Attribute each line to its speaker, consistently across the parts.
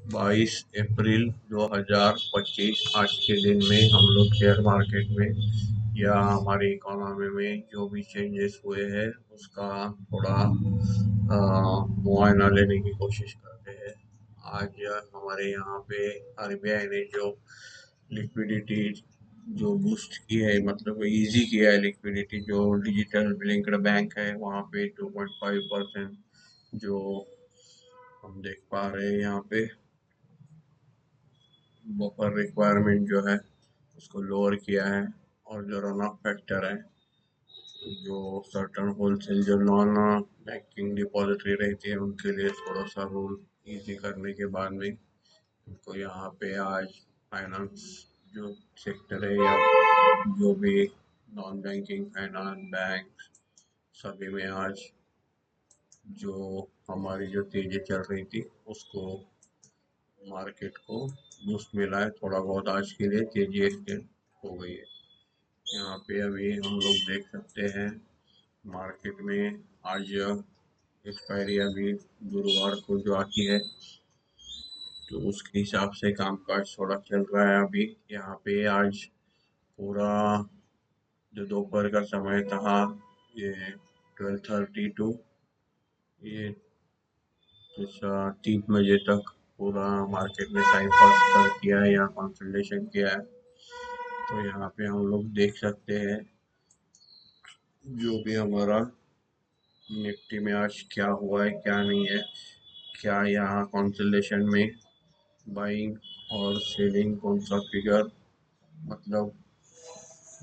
Speaker 1: 22 अप्रैल 2025 आज के दिन में हम लोग शेयर मार्केट में या हमारी इकोनॉमी में जो भी चेंजेस हुए हैं उसका थोड़ा मुआयना लेने की कोशिश करते हैं। आज हमारे यहाँ पे आरबीआई ने जो लिक्विडिटी जो बूस्ट की है, मतलब इजी किया है लिक्विडिटी, जो डिजिटल लिंक्ड बैंक है वहाँ पे 2.5% जो हम देख पा रहे हैं यहाँ पे बफर रिक्वायरमेंट जो है उसको लोअर किया है। और जो रन ऑफ फैक्टर है, जो सर्टन होलसेल जो नॉन बैंकिंग डिपॉजिटरी रहती है उनके लिए थोड़ा सा रूल इजी करने के बाद में उनको यहाँ पे आज फाइनेंस जो सेक्टर है या जो भी नॉन बैंकिंग फाइनेंस बैंक सभी में आज जो हमारी जो तेजी चल रही थी उसको मार्केट को बूस्ट मिला है। थोड़ा बहुत आज के लिए तेजी एक्सटेंड हो गई है। यहाँ पे अभी हम लोग देख सकते हैं मार्केट में आज एक्सपायरी अभी गुरुवार को जो आती है तो उसके हिसाब से कामकाज थोड़ा चल रहा है। अभी यहाँ पे आज पूरा जो दोपहर का समय था ये 12:30 टू ये 3 बजे तक पूरा मार्केट में टाइम पास कर किया है या कंसल्टेशन किया है। तो यहाँ पे हम लोग देख सकते हैं जो भी हमारा निफ्टी में आज क्या हुआ है क्या नहीं है, क्या यहाँ कंसल्टेशन में बाइंग और सेलिंग कौन सा फिगर, मतलब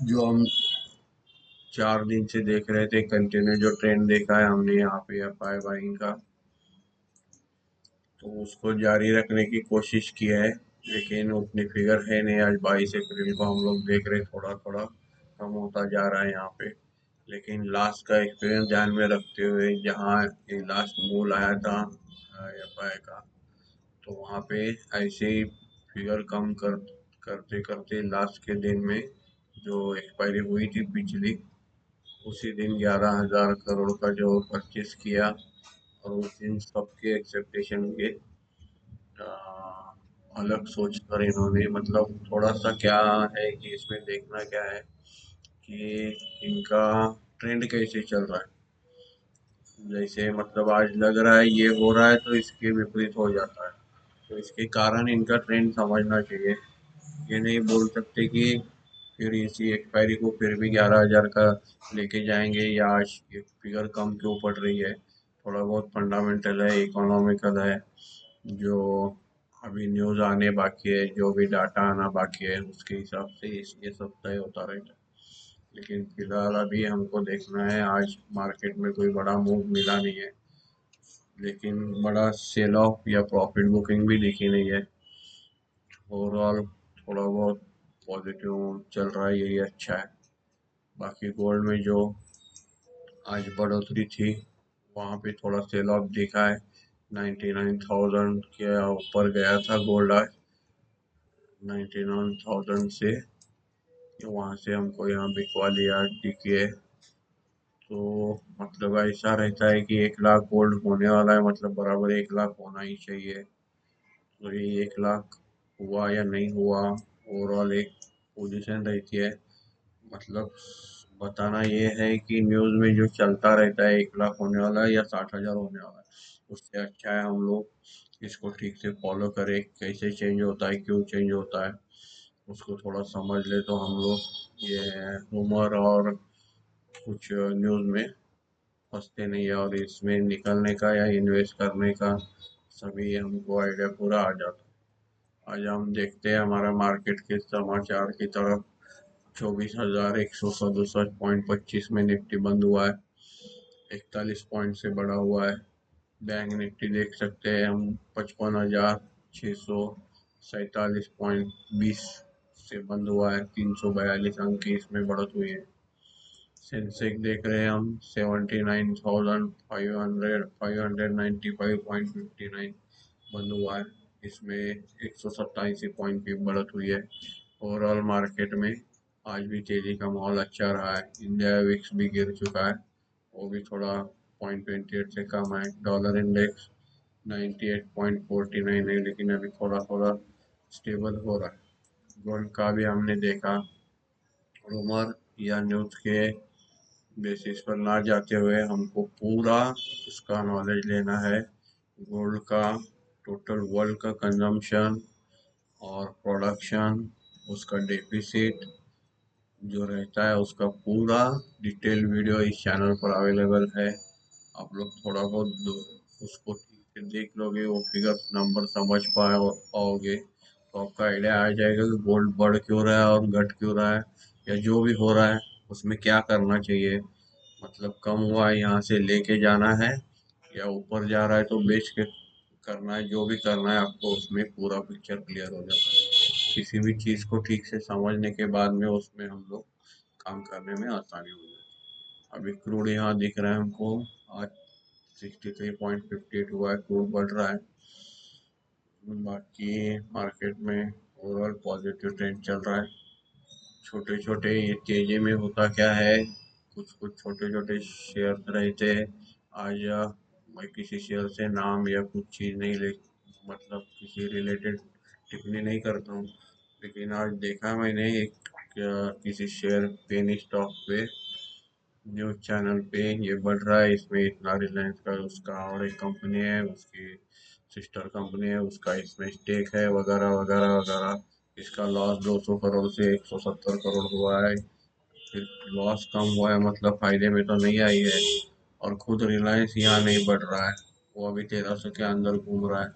Speaker 1: जो हम 4 दिन से देख रहे थे कंटिन्यू जो ट्रेंड देखा है हमने यहाँ पे एफआई बाइंग का, तो उसको जारी रखने की कोशिश की है। लेकिन उतनी फिगर है नहीं। आज 22 अप्रैल को हम लोग देख रहे थोड़ा थोड़ा कम होता जा रहा है यहाँ पे। लेकिन लास्ट का एक्सपीरियंस ध्यान में रखते हुए जहाँ ये लास्ट मूल आया था एफआई का, तो वहाँ पे ऐसे ही फिगर कम करते करते लास्ट के दिन में जो एक्सपायरी हुई थी पिछली, उसी दिन 11,000 करोड़ का जो परचेस किया। और उस दिन सबके एक्सेप्टेशन के अलग सोच कर इन्होंने, मतलब थोड़ा सा क्या है कि इसमें देखना क्या है कि इनका ट्रेंड कैसे चल रहा है। जैसे मतलब आज लग रहा है ये हो रहा है तो इसके विपरीत हो जाता है, तो इसके कारण इनका ट्रेंड समझना चाहिए। ये नहीं बोल सकते कि फिर इसी एक्सपायरी को फिर भी 11,000 का लेके जाएंगे या आज ये फिगर कम क्यों पड़ रही है। थोड़ा बहुत फंडामेंटल है, इकोनॉमिकल है, जो अभी न्यूज़ आने बाकी है, जो भी डाटा आना बाकी है उसके हिसाब से ये सब तय होता रहेगा। लेकिन फिलहाल अभी हमको देखना है, आज मार्केट में कोई बड़ा मूव मिला नहीं है, लेकिन बड़ा सेल ऑफ या प्रॉफिट बुकिंग भी दिखी नहीं है। ओवरऑल थोड़ा बहुत पॉजिटिव चल रहा है, यही अच्छा है। बाकी गोल्ड में जो आज बढ़ोतरी थी वहाँ पे थोड़ा सेल ऑफ दिखा है। 99,000 के ऊपर गया था गोल्ड आज। 99,000 से वहाँ से हमको यहाँ बिकवा लिया टिके। तो मतलब ऐसा रहता है कि 1 लाख गोल्ड होने वाला है, मतलब बराबर 1 लाख होना ही चाहिए। तो ये 1 लाख हुआ या नहीं हुआ, ओवरऑल एक पोजीशन रहती है। मतलब बताना ये है कि न्यूज़ में जो चलता रहता है 1 लाख होने वाला है या 60,000 होने वाला है, उससे अच्छा है हम लोग इसको ठीक से फॉलो करें, कैसे चेंज होता है, क्यों चेंज होता है, उसको थोड़ा समझ ले तो हम लोग ये रूमर और कुछ न्यूज़ में फंसते नहीं है और इसमें निकलने का या इन्वेस्ट करने का सभी हमको आइडिया पूरा आ जाता है। आज हम देखते हैं हमारा मार्केट के समाचार की तरफ। 24,167.25 में निफ्टी बंद हुआ है, 41 पॉइंट से बढ़ा हुआ है। बैंक निफ्टी देख सकते हैं हम 55,647.20 से बंद हुआ है, 342 अंक की इसमें बढ़त हुई है। सेंसेक्स देख रहे हैं हम 79,595.59 बंद हुआ है, इसमें 187 पॉइंट की बढ़त हुई है। ओवरऑल मार्केट में आज भी तेजी का माहौल अच्छा रहा है। इंडिया विक्स भी गिर चुका है, वो भी थोड़ा 0.28 से कम है। डॉलर इंडेक्स 98.49 है, लेकिन अभी थोड़ा थोड़ा स्टेबल हो रहा है। गोल्ड का भी हमने देखा, रूमर या न्यूज़ के बेसिस पर ना जाते हुए हमको पूरा उसका नॉलेज लेना है। गोल्ड का टोटल वर्ल्ड का कंजम्पशन और प्रोडक्शन, उसका डेफिसिट जो रहता है, उसका पूरा डिटेल वीडियो इस चैनल पर अवेलेबल है। आप लोग थोड़ा बहुत उसको ठीक से देख लोगे, वो फिगर नंबर समझ पाओगे तो आपका आइडिया आ जाएगा कि गोल्ड बढ़ क्यों रहा है और घट क्यों रहा है, या जो भी हो रहा है उसमें क्या करना चाहिए। मतलब कम हुआ है यहाँ से लेके जाना है, या ऊपर जा रहा है तो बेच के करना है, जो भी करना है आपको उसमें पूरा पिक्चर क्लियर हो जाता है। किसी भी चीज़ को ठीक से समझने के बाद में उसमें हम लोग काम करने में आसानी हो जाती है। अभी क्रूड यहाँ दिख रहा है हमको, आज 63.58 हुआ है, क्रूड बढ़ रहा है। बाकी मार्केट में ओवरऑल पॉजिटिव ट्रेंड चल रहा है। छोटे छोटे ये तेजी में होता क्या है, कुछ कुछ छोटे छोटे शेयर रहते हैं। आज मैं किसी शेयर से नाम या कुछ चीज़ नहीं ले, मतलब किसी रिलेटेड टिप्पणी नहीं करता हूँ, लेकिन आज देखा मैंने एक किसी शेयर पेनी स्टॉक पे न्यूज़ चैनल पे ये बढ़ रहा है, इसमें इतना रिलायंस का उसका और एक कंपनी है, उसकी सिस्टर कंपनी है, उसका इसमें स्टेक है, वगैरह वगैरह वगैरह। इसका लॉस 200 करोड़ से 170 करोड़ हुआ है। फिर लॉस कम हुआ है मतलब फायदे में तो नहीं आई है। और खुद रिलायंस यहाँ नहीं बढ़ रहा है, वो अभी 1300 के अंदर घूम रहा है।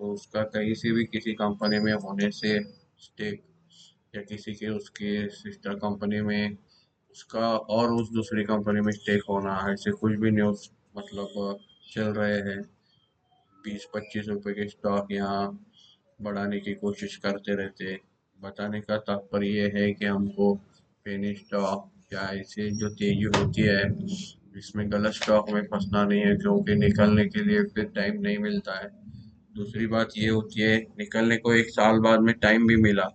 Speaker 1: तो उसका कहीं से भी किसी कंपनी में होने से स्टेक, या किसी के उसके सिस्टर कंपनी में उसका और उस दूसरी कंपनी में स्टेक होना, ऐसे कुछ भी न्यूज़ मतलब चल रहे हैं। 20-25 रुपए के स्टॉक यहाँ बढ़ाने की कोशिश करते रहते। बताने का तात्पर्य ये है कि हमको पेनी स्टॉक या ऐसे जो तेजी होती है इसमें गलत स्टॉक में फंसना नहीं है, क्योंकि निकलने के लिए फिर टाइम नहीं मिलता है। दूसरी बात ये होती है, निकलने को 1 साल बाद में टाइम भी मिला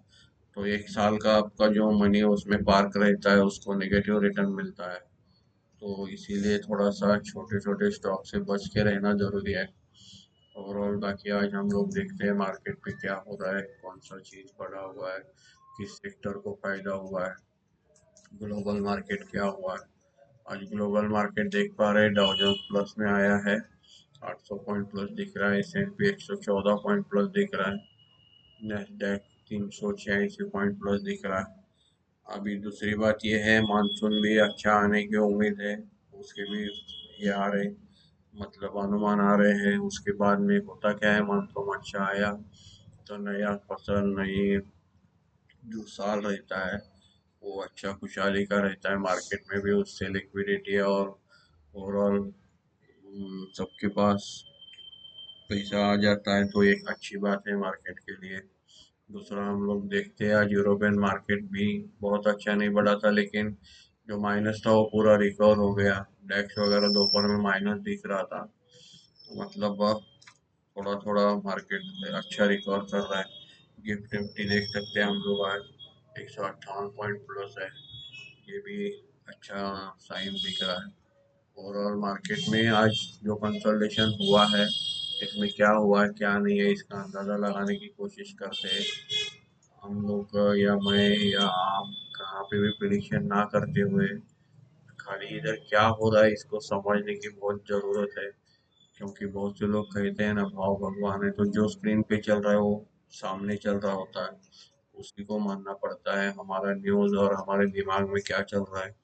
Speaker 1: तो 1 साल का आपका जो मनी है उसमें पार्क रहता है, उसको नेगेटिव रिटर्न मिलता है। तो इसीलिए थोड़ा सा छोटे छोटे स्टॉक से बच के रहना जरूरी है। ओवरऑल बाकी आज हम लोग देखते हैं मार्केट पे क्या हो रहा है, कौन सा चीज़ बढ़ा हुआ है, किस सेक्टर को फायदा हुआ है, ग्लोबल मार्केट क्या हुआ है। आज ग्लोबल मार्केट देख पा रहे हैं, डाउ जोन्स प्लस में आया है, 800 पॉइंट प्लस दिख रहा है, S&P 114 पॉइंट प्लस दिख रहा है, नैस्डैक 386 पॉइंट प्लस दिख रहा है। अभी दूसरी बात यह है, मानसून भी अच्छा आने की उम्मीद है, उसके भी ये आ रहे मतलब अनुमान आ रहे हैं। उसके बाद में होता क्या है, मानसून अच्छा आया तो नया फसल, नई जो साल रहता है वो अच्छा खुशहाली का रहता है, मार्केट में भी उससे लिक्विडिटी और ओवरऑल सबके पास पैसा आ जाता है, तो एक अच्छी बात है मार्केट के लिए। दूसरा हम लोग देखते हैं आज यूरोपियन मार्केट भी बहुत अच्छा नहीं बढ़ा था, लेकिन जो माइनस था वो पूरा रिकवर हो गया। डैक्स वगैरह दोपहर में माइनस दिख रहा था, तो मतलब थोड़ा थोड़ा मार्केट अच्छा रिकवर कर रहा है। गिफ्ट निफ्टी देख सकते हैं हम लोग, आज 158 पॉइंट प्लस है, ये भी अच्छा साइन दिख रहा है। ओवरऑल मार्केट में आज जो कंसोलिडेशन हुआ है, इसमें क्या हुआ है क्या नहीं है इसका अंदाज़ा लगाने की कोशिश करते हैं हम लोग, या मैं या आप कहाँ पे भी प्रिडिक्शन ना करते हुए खाली इधर क्या हो रहा है इसको समझने की बहुत ज़रूरत है। क्योंकि बहुत से लोग कहते हैं ना भाव भगवान है, तो जो स्क्रीन पे चल रहा है वो सामने चल रहा होता है, उसी को मानना पड़ता है। हमारा न्यूज़ और हमारे दिमाग में क्या चल रहा है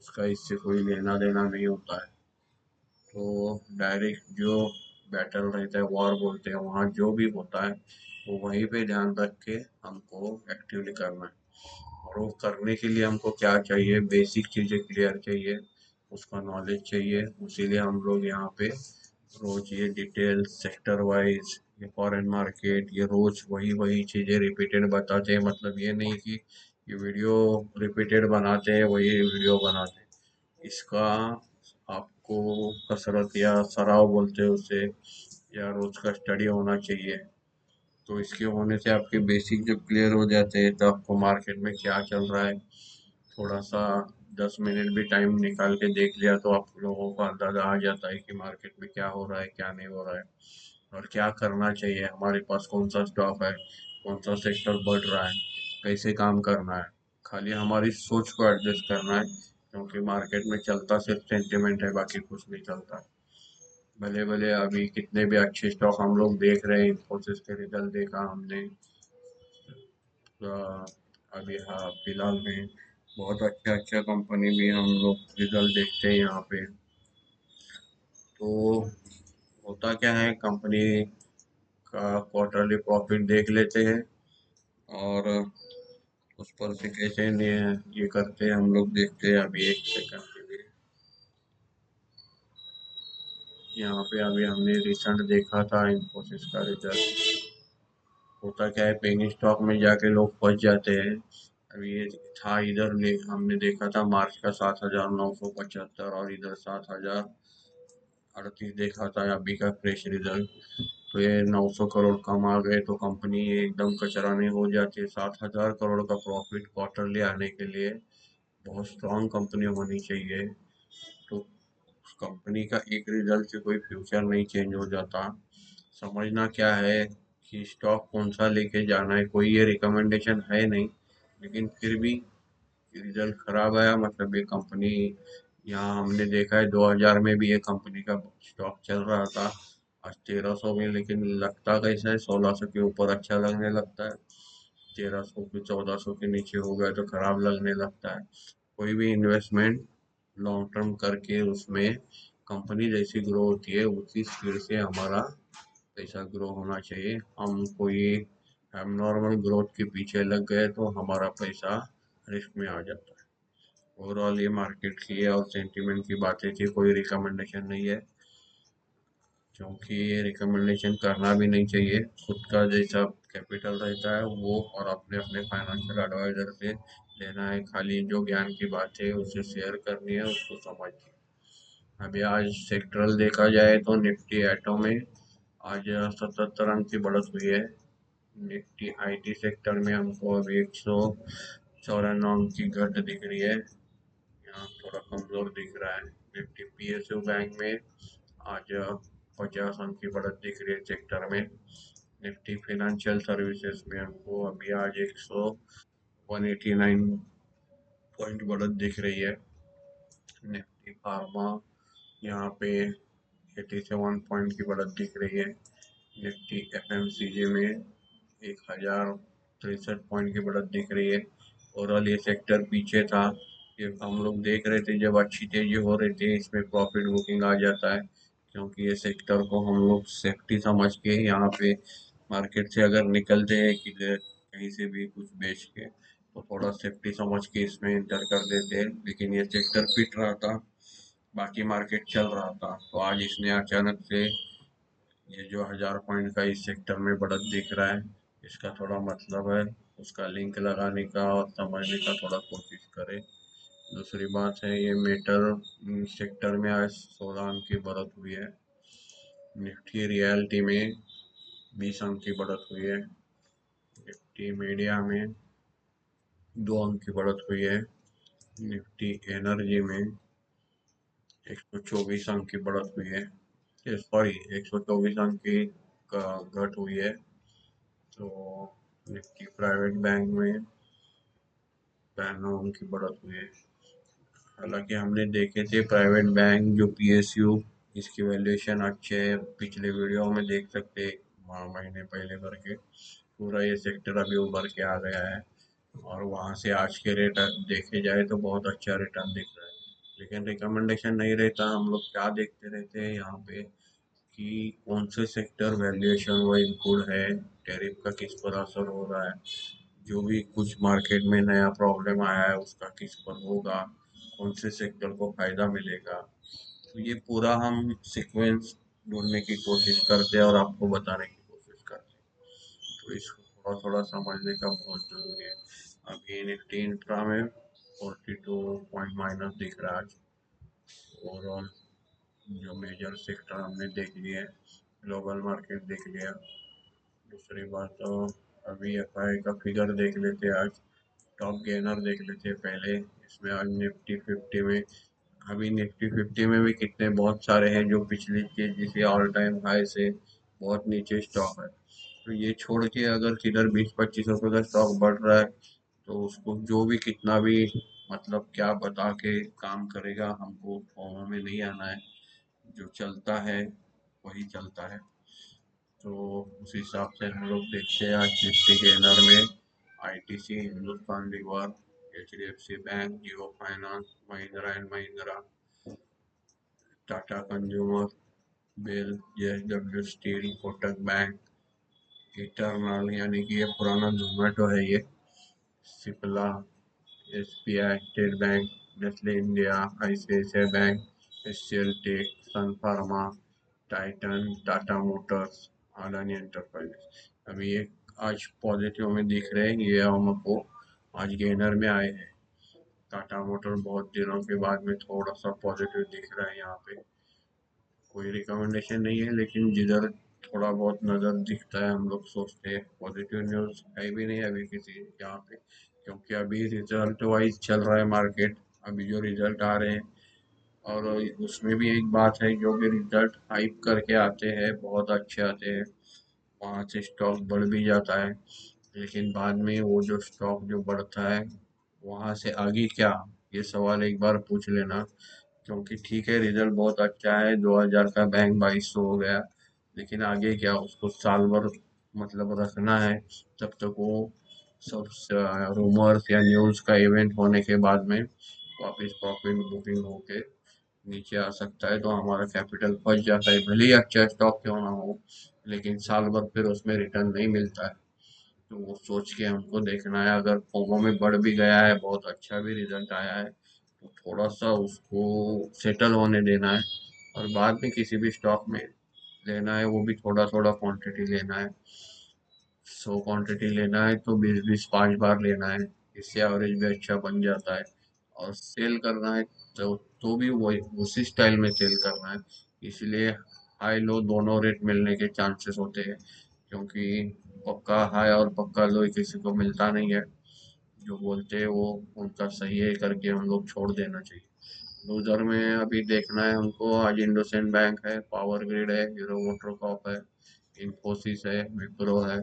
Speaker 1: उसका इससे कोई लेना देना नहीं होता है। तो डायरेक्ट जो बैटल रहता है, वॉर बोलते हैं, वहाँ जो भी होता है वो वहीं पे ध्यान रख के हमको एक्टिवली करना है। और वो करने के लिए हमको क्या चाहिए, बेसिक चीज़ें क्लियर चाहिए, उसका नॉलेज चाहिए। इसीलिए हम लोग यहाँ पे रोज ये डिटेल सेक्टर वाइज, ये फॉरेन मार्केट, ये रोज वही वही चीज़ें रिपीटेड बताते हैं। मतलब ये नहीं कि ये वीडियो रिपीटेड बनाते हैं, वही वीडियो बनाते हैं। इसका आपको कसरत या सराव बोलते हैं उसे, या रोज का स्टडी होना चाहिए। तो इसके होने से आपके बेसिक जब क्लियर हो जाते हैं तो आपको मार्केट में क्या चल रहा है थोड़ा सा 10 मिनट भी टाइम निकाल के देख लिया तो आप लोगों को अंदाजा आ जाता है कि मार्केट में क्या हो रहा है क्या नहीं हो रहा है और क्या करना चाहिए, हमारे पास कौन सा स्टॉक है, कौन सा सेक्टर बढ़ रहा है, कैसे काम करना है। खाली हमारी सोच को एडजस्ट करना है, क्योंकि मार्केट में चलता सिर्फ सेंटिमेंट है, बाकी कुछ नहीं चलता। भले भले अभी कितने भी अच्छे स्टॉक हम लोग देख रहे हैं, इन्फोसिस के रिजल्ट देखा हमने अ, अभी हाँ फिलहाल में बहुत अच्छा अच्छा कंपनी भी हम लोग रिजल्ट देखते हैं यहाँ पे। तो होता क्या है, कंपनी का क्वार्टरली प्रॉफिट देख लेते हैं और उस पर से कैसे ये करते हैं हम लोग, देखते हैं अभी एक सेकंड के लिए। यहाँ पे अभी हमने रिसेंट देखा था इन्फोसिस का रिजल्ट। होता क्या है, पेनी स्टॉक में जाके लोग फंस जाते हैं। अभी ये था इधर हमने देखा था मार्च का 7,975 और इधर 7,038 देखा था अभी का फ्रेश रिजल्ट। तो ये 900 करोड़ कम आ गए तो कंपनी एकदम कचरा नहीं हो जाती। 7,000 करोड़ का प्रॉफिट क्वार्टरली आने के लिए बहुत स्ट्रांग कंपनी होनी चाहिए। तो कंपनी का एक रिजल्ट से कोई फ्यूचर नहीं चेंज हो जाता। समझना क्या है कि स्टॉक कौन सा लेके जाना है, कोई ये रिकमेंडेशन है नहीं, लेकिन फिर भी रिजल्ट खराब आया मतलब ये कंपनी, यहाँ हमने देखा है 2000 में भी ये कंपनी का स्टॉक चल रहा था, आज 1300 में, लेकिन लगता कैसा है 1600 के ऊपर अच्छा लगने लगता है, 1300 के 1400 के नीचे हो गया तो खराब लगने लगता है। कोई भी इन्वेस्टमेंट लॉन्ग टर्म करके उसमें कंपनी जैसी ग्रो होती है उसी स्पीड से हमारा पैसा ग्रो होना चाहिए। हम कोई एबनॉर्मल ग्रोथ के पीछे लग गए तो हमारा पैसा रिस्क में आ जाता है। ओवरऑल ये मार्केट की और सेंटीमेंट की बातें थी, कोई रिकमेंडेशन नहीं है, क्योंकि ये रिकमेंडेशन करना भी नहीं चाहिए। खुद का जैसा कैपिटल रहता है वो और अपने अपने फाइनेंशियल एडवाइजर से लेना है, खाली जो ज्ञान की बात है उसे शेयर करनी है, उसको समझिए। अभी आज सेक्टरल देखा जाए तो निफ्टी एटो में आज 77 अंक की बढ़त हुई है। निफ्टी आईटी सेक्टर में हमको अभी 194 अंक की घट दिख रही है, यहाँ थोड़ा कमजोर दिख रहा है। निफ्टी पीएसयू बैंक में आज 50 अंक की बढ़त दिख रही है सेक्टर में। निफ्टी फिनेंशियल सर्विसेज में हमको अभी आज 189 पॉइंट बढ़त दिख रही है। निफ्टी फार्मा यहाँ पे 87 पॉइंट की बढ़त दिख रही है। निफ्टी एफएमसीजी में 1063 पॉइंट की बढ़त दिख रही है। ओवरऑल ये सेक्टर पीछे था, ये हम लोग देख रहे थे जब अच्छी तेजी हो रही थी इसमें प्रॉफिट बुकिंग आ जाता है, क्योंकि ये सेक्टर को हम लोग सेफ्टी समझ के यहाँ पे मार्केट से अगर निकलते हैं कि कहीं से भी कुछ बेच के तो थोड़ा सेफ्टी समझ के इसमें एंटर कर देते हैं, लेकिन ये सेक्टर पिट रहा था, बाकी मार्केट चल रहा था, तो आज इसने अचानक से ये जो 1000 पॉइंट का इस सेक्टर में बढ़त दिख रहा है, इसका थोड़ा मतलब है, उसका लिंक लगाने का और समझने का थोड़ा कोशिश करें। दूसरी बात है ये मेटल सेक्टर में आज 16 अंक की बढ़त हुई है। निफ्टी रियल्टी में 20 अंक की बढ़त हुई है। निफ्टी मीडिया में 2 अंक की बढ़त हुई है। निफ्टी एनर्जी में 124 अंक की बढ़त हुई है, सॉरी 124 अंक की घट हुई है। तो निफ्टी प्राइवेट बैंक में 92 अंक की बढ़त हुई है। हालांकि हमने देखे थे प्राइवेट बैंक जो पीएसयू, इसकी वैल्यूएशन अच्छे है, पिछले वीडियो में देख सकते हैं, महीने पहले करके पूरा ये सेक्टर अभी उभर के आ गया है और वहाँ से आज के रेट देखे जाए तो बहुत अच्छा रिटर्न दिख रहा है। लेकिन रिकमेंडेशन नहीं रहता, हम लोग क्या देखते रहते हैं यहाँ पे कि कौन से सेक्टर वैल्यूएशन वाइज गुड है, टैरिफ का किस पर असर हो रहा है, जो भी कुछ मार्केट में नया प्रॉब्लम आया है उसका किस पर होगा, कौन से सेक्टर को फायदा मिलेगा। तो ये पूरा हम सीक्वेंस ढूंढने की कोशिश करते हैं और आपको बताने की कोशिश करते हैं, तो इसको थोड़ा थोड़ा समझने का बहुत जरूरी है। अभी निफ्टी इंट्रा में 42 पॉइंट माइनस दिख रहा है आज। ओवरऑल जो मेजर सेक्टर हमने देख लिए, ग्लोबल मार्केट देख लिया। दूसरी बात तो अभी एफआई का फिगर देख लेते हैं आज। टॉप गेनर देख लेते हैं पहले। इसमें आज निफ्टी 50 में, अभी निफ्टी 50 में भी कितने बहुत सारे हैं जो पिछली तेजी से ऑल टाइम हाई से बहुत नीचे स्टॉक है। तो ये छोड़ के अगर किधर 20-25 रुपए का स्टॉक बढ़ रहा है तो उसको जो भी कितना भी मतलब क्या बता के काम करेगा, हमको फॉर्म में नहीं आना है। जो चलता है वही चलता है। तो उस हिसाब से हम लोग देखते हैं आज निफ्टी गेनर में ITC, Hindustan Lever, HDFC bank, Jio finance, Mahindra and Mahindra, Tata consumer, BEL, JSW steel, Kotak bank, Eternal यानी कि ये पुराना जोमेटो है ये, Cipla, SBI, state bank, Nestle India, ICICI bank, HCL tech, Sun pharma, Titan, Tata motors, Adani enterprises. अभी ये आज पॉजिटिव में दिख रहे हैं, ये हमको आज गेनर में आए हैं। टाटा मोटर बहुत दिनों के बाद में थोड़ा सा पॉजिटिव दिख रहा है यहाँ पे। कोई रिकमेंडेशन नहीं है, लेकिन जिधर थोड़ा बहुत नज़र दिखता है हम लोग सोचते हैं पॉजिटिव न्यूज़ है भी नहीं अभी किसी यहाँ पे, क्योंकि अभी रिजल्ट वाइज चल रहा है मार्केट। अभी जो रिजल्ट आ रहे हैं, और उसमें भी एक बात है, जो भी रिजल्ट हाइप करके आते हैं बहुत अच्छे आते हैं, वहाँ से स्टॉक बढ़ भी जाता है। लेकिन बाद में वो जो स्टॉक जो बढ़ता है वहाँ से आगे क्या, ये सवाल एक बार पूछ लेना। क्योंकि ठीक है रिजल्ट बहुत अच्छा है, 2000 का बैंक 2200 हो गया, लेकिन आगे क्या, उसको साल भर मतलब रखना है। तब तक वो सब रूमर्स या न्यूज़ का इवेंट होने के बाद में वापस प्रॉफिट बुकिंग होके नीचे आ सकता है, तो हमारा कैपिटल फंस जाता है, भले ही अच्छा स्टॉक क्यों ना हो, लेकिन साल भर फिर उसमें रिटर्न नहीं मिलता है। तो वो सोच के हमको देखना है, अगर फोमो में बढ़ भी गया है, बहुत अच्छा भी रिजल्ट आया है, तो थोड़ा सा उसको सेटल होने देना है, और बाद में किसी भी स्टॉक में लेना है, वो भी थोड़ा थोड़ा क्वांटिटी लेना है। 100 क्वांटिटी लेना है तो 20-20 5 बार लेना है, इससे एवरेज भी अच्छा बन जाता है। और सेल करना है तो भी वही उसी स्टाइल में सेल करना है। इसलिए हाई लो दोनों रेट मिलने के चांसेस होते हैं, क्योंकि पक्का हाई और पक्का लो किसी को मिलता नहीं है। जो बोलते हैं वो उनका सही है करके हम लोग छोड़ देना चाहिए। लूजर में अभी देखना है हमको, आज इंडोसेंड बैंक है, पावर ग्रिड है, हीरो मोटरकॉप है, इन्फोसिस है, विप्रो है,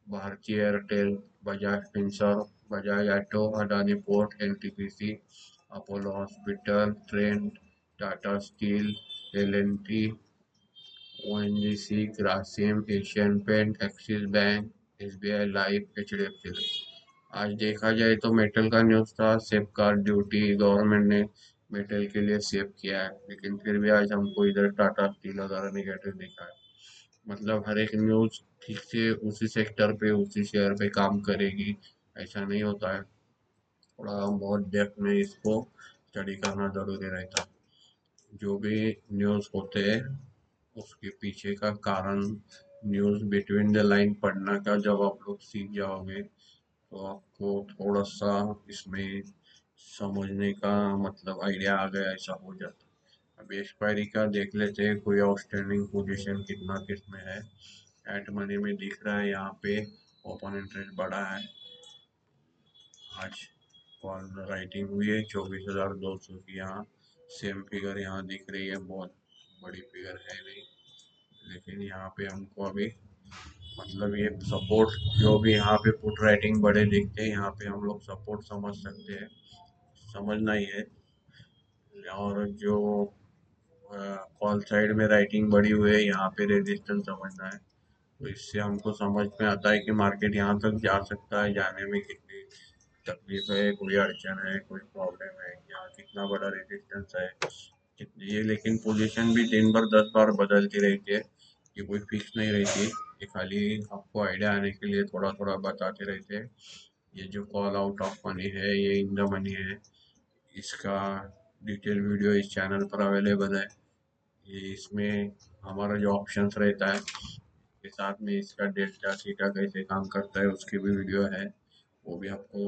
Speaker 1: भारतीय एयरटेल, बजाज फिंसर्व, बजाज ऑटो, अडानी पोर्ट, एनटीपीसी, अपोलो हॉस्पिटल, ट्रेंट, टाटा स्टील, एल&टी, ओएनजीसी, ग्रासिम, एशियन पेंट, एक्सिस बैंक, एसबीआई लाइफ, एचडीएफसी लाइफ। आज देखा जाए तो मेटल का न्यूज़ था, सेफ गार्ड ड्यूटी गवर्नमेंट ने मेटल के लिए सेव किया है, लेकिन फिर भी आज हमको इधर टाटा स्टील वगैरह निगेटिव दिखा है। मतलब हर एक न्यूज़ ठीक से उसी सेक्टर पे उसी शेयर पे काम करेगी ऐसा नहीं होता है। थोड़ा बहुत डेप्थ में इसको स्टडी करना जरूरी रहता है। जो भी न्यूज़ होते हैं उसके पीछे का कारण, न्यूज़ बिटवीन द लाइन पढ़ना का जब आप लोग सीख जाओगे तो आपको थोड़ा सा इसमें समझने का मतलब आइडिया आ गया ऐसा हो जाता है। अभी एक्सपायरी का देख लेते हैं, कोई आउटस्टैंडिंग पोजीशन कितना किसमें है। एट मनी में दिख रहा है यहाँ पे ओपन इंटरेस्ट बढ़ा है। आज कॉल राइटिंग हुई है 24,200 की, यहाँ सेम फिगर यहाँ दिख रही है, बहुत बड़ी फिगर है नहीं, लेकिन यहाँ पे हमको अभी मतलब ये सपोर्ट, जो भी यहाँ पे पुट राइटिंग बड़े दिखते हैं यहाँ पे हम लोग सपोर्ट समझ सकते हैं, समझना ही है। और जो कॉल साइड में राइटिंग बड़ी हुई है यहाँ पे रेजिस्टेंस समझना है। तो इससे हमको समझ में आता है कि मार्केट यहाँ तक जा सकता है, जाने में कितनी तकलीफ है, कोई अड़चन है, कोई प्रॉब्लम है, यहाँ कितना बड़ा रेजिस्टेंस है कितनी ये। लेकिन पोजीशन भी दिन भर 10 बार बदलती रहती है, ये कोई फिक्स नहीं रहती, ये खाली आपको आइडिया आने के लिए थोड़ा थोड़ा बताते रहते हैं। ये जो कॉल आउट ऑफ मनी है, ये इन द मनी है, इसका डिटेल वीडियो इस चैनल पर अवेलेबल है। ये इसमें हमारा जो ऑप्शंस रहता है के साथ में इसका डेल्टा थीटा कैसे काम करता है उसकी भी वीडियो है, वो भी आपको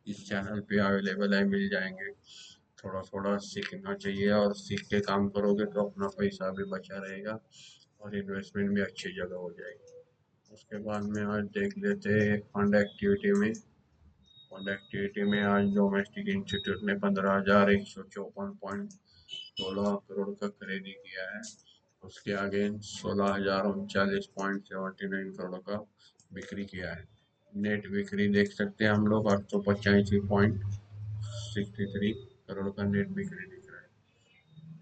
Speaker 1: इस चैनल पे अवेलेबल है, मिल जाएंगे। थोड़ा थोड़ा सीखना चाहिए, और सीख के काम करोगे तो अपना पैसा भी बचा रहेगा और इन्वेस्टमेंट भी अच्छी जगह हो जाएगी। उसके बाद में आज देख लेते हैं फंड एक्टिविटी में। और एक्टिविटी में आज डोमेस्टिक इंस्टीट्यूट ने 15,154.16 करोड़ का खरीदी किया है। उसके आगे 16,039.79 करोड़ का बिक्री किया है। नेट बिक्री देख सकते हैं हम लोग 885.63 करोड़ का नेट बिक्री दिख रहा है।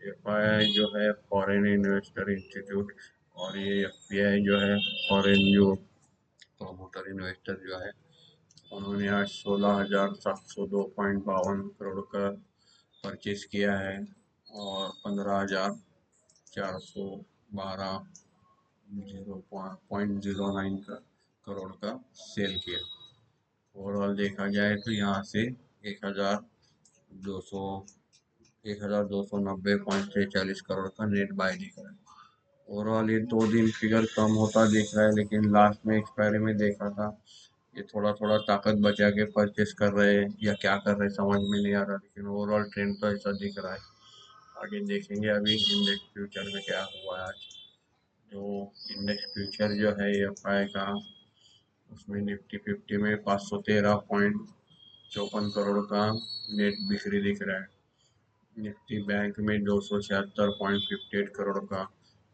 Speaker 1: एफआई जो है फॉरेन इन्वेस्टर इंस्टीट्यूट, और ये एफपीआई जो है फॉरेन जो प्रमोटर इन्वेस्टर जो है, उन्होंने आज 16,702.52 करोड़ का परचेज किया है और 15,412 0.09 का करोड़ का सेल किया। ओवरऑल देखा जाए तो यहाँ से 1,200 1,290.46 करोड़ का नेट बाय दिख रहा है। ओवरऑल ये 2 दिन फिगर कम होता दिख रहा है, लेकिन लास्ट में एक्सपायरी में देखा था ये थोड़ा थोड़ा ताकत बचा के परचेस कर रहे हैं या क्या कर रहे हैं समझ में नहीं आ रहा, लेकिन ओवरऑल ट्रेंड तो ऐसा दिख रहा है। आगे देखेंगे अभी इंडेक्स फ्यूचर में क्या हुआ है आज। जो इंडेक्स फ्यूचर जो है एफआई का, उसमें निफ्टी 50 में 513.54 करोड़ का नेट बिक्री दिख रहा है। निफ्टी बैंक में 276.58 करोड़ का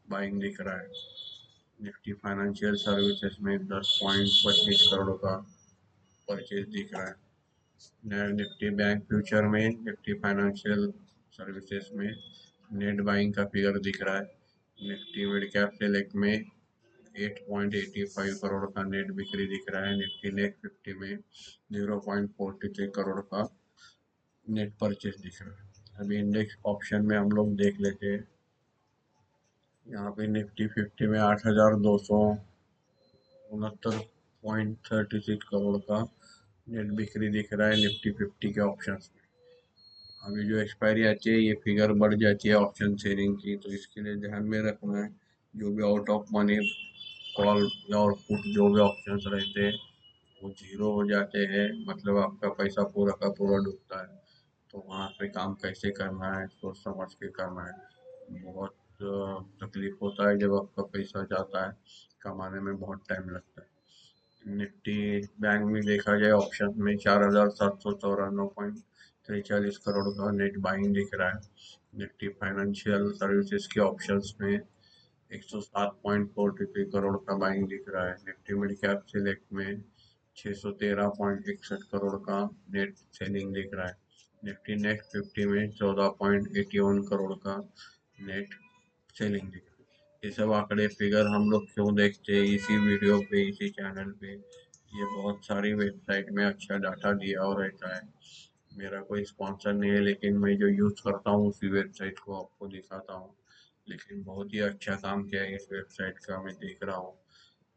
Speaker 1: बाइंग दिख रहा है। निफ्टी फाइनेंशियल सर्विसेज में 10.25 करोड़ का परचेज दिख रहा है। निफ्टी बैंक फ्यूचर में निफ्टी फाइनेंशियल सर्विसेज में नेट बाइंग का फिगर दिख रहा है। निफ्टी मिड कैप सेलेक्ट में 8.85 करोड़ का नेट बिक्री दिख रहा है। निफ्टी नेट 50 में 0.43 करोड़ का नेट परचेज दिख रहा है। अभी इंडेक्स ऑप्शन में हम लोग देख लेते हैं। यहाँ पे निफ्टी 50 में 8,269.36 करोड़ का नेट बिक्री दिख रहा है निफ्टी 50 के ऑप्शन में। अभी जो एक्सपायरी आती है ये फिगर बढ़ जाती है ऑप्शन शेयरिंग की, तो इसके लिए ध्यान में रखना है। जो भी आउट ऑफ मनी कॉल और पुट जो भी ऑप्शन रहते हैं वो जीरो हो जाते हैं, मतलब आपका पैसा पूरा का पूरा डूबता है। तो वहाँ पे काम कैसे करना है सोच समझ के करना है। बहुत तकलीफ होता है जब आपका पैसा जाता है, कमाने में बहुत टाइम लगता है। निफ्टी बैंक में देखा जाए ऑप्शन में 4,794.43 करोड़ का नेट बाइंग दिख रहा है। निफ्टी फाइनेंशियल सर्विसेज के ऑप्शंस में 107.43 करोड़ का बाइंग दिख रहा है। निफ्टी मिड कैप सिलेक्ट में 613.61 करोड़ का नेट सेलिंग दिख रहा है। निफ्टी नेक्स्ट 50 में 14.81 करोड़ का नेट सेलिंग दिख रहा है। ये सब आंकड़े फिगर हम लोग क्यों देखते हैं इसी वीडियो पे, इसी चैनल पे। ये बहुत सारी वेबसाइट में अच्छा डाटा दिया और रहता है। मेरा कोई स्पॉन्सर नहीं है, लेकिन मैं जो यूज़ करता हूँ उसी वेबसाइट को आपको दिखाता हूँ। लेकिन बहुत ही अच्छा काम किया है इस वेबसाइट का, मैं देख रहा हूँ।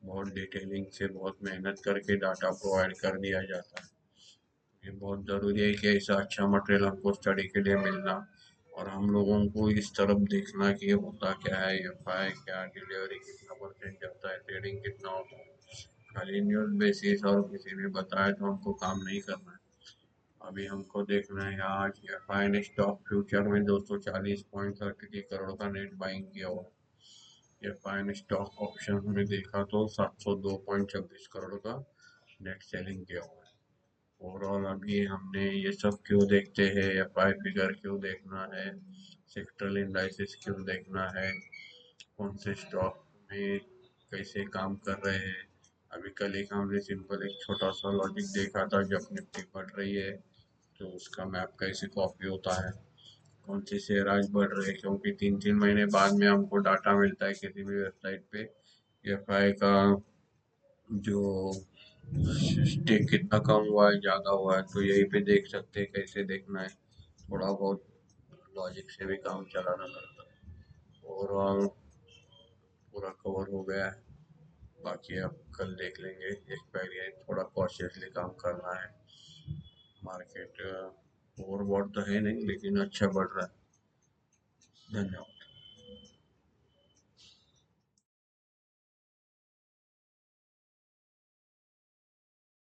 Speaker 1: बहुत डिटेलिंग से बहुत मेहनत करके डाटा प्रोवाइड कर दिया जाता है। ये बहुत ज़रूरी है कि ऐसा अच्छा मटेरियल हमको स्टडी के लिए मिलना, और हम लोगों को इस तरफ देखना कि होता क्या है, एफआई क्या, डिलीवरी कितना परसेंट जाता है, ट्रेडिंग कितना होता है। खाली न्यूज़ बेसिस और किसी ने बताया तो हमको काम नहीं करना है। अभी हमको देखना है आज एफआई ने स्टॉक फ्यूचर में 240.33 करोड़ का नेट बाइंग किया हुआ। एफआई ने स्टॉक ऑप्शन में देखा तो 702.26 करोड़ का नेट सेलिंग किया हुआ है। ओवरऑल अभी हमने ये सब क्यों देखते हैं, एफआई फिगर क्यों देखना है, सेक्टरल इंडाइसिस क्यों देखना है, कौन से स्टॉक में कैसे काम कर रहे हैं। अभी कल एक हमने सिंपल एक छोटा सा लॉजिक देखा था, जब निफ्टी बढ़ रही है तो उसका मैप कैसे कॉपी होता है, कौन सी शेयर आज बढ़ रहे हैं, क्योंकि 3-3 महीने बाद में हमको डाटा मिलता है किसी भी वेबसाइट पे एफआई का जो स्टेक कितना कम हुआ है ज़्यादा हुआ है, तो यहीं पे देख सकते हैं कैसे देखना है। थोड़ा बहुत लॉजिक से भी काम चलाना पड़ता है। ओवरऑल पूरा कवर हो गया है, बाकी अब कल देख लेंगे। एक्सपायरी है, थोड़ा कॉशियसली काम करना है। मार्केट ओवरबॉट तो है नहीं, लेकिन अच्छा बढ़ रहा है। धन्यवाद।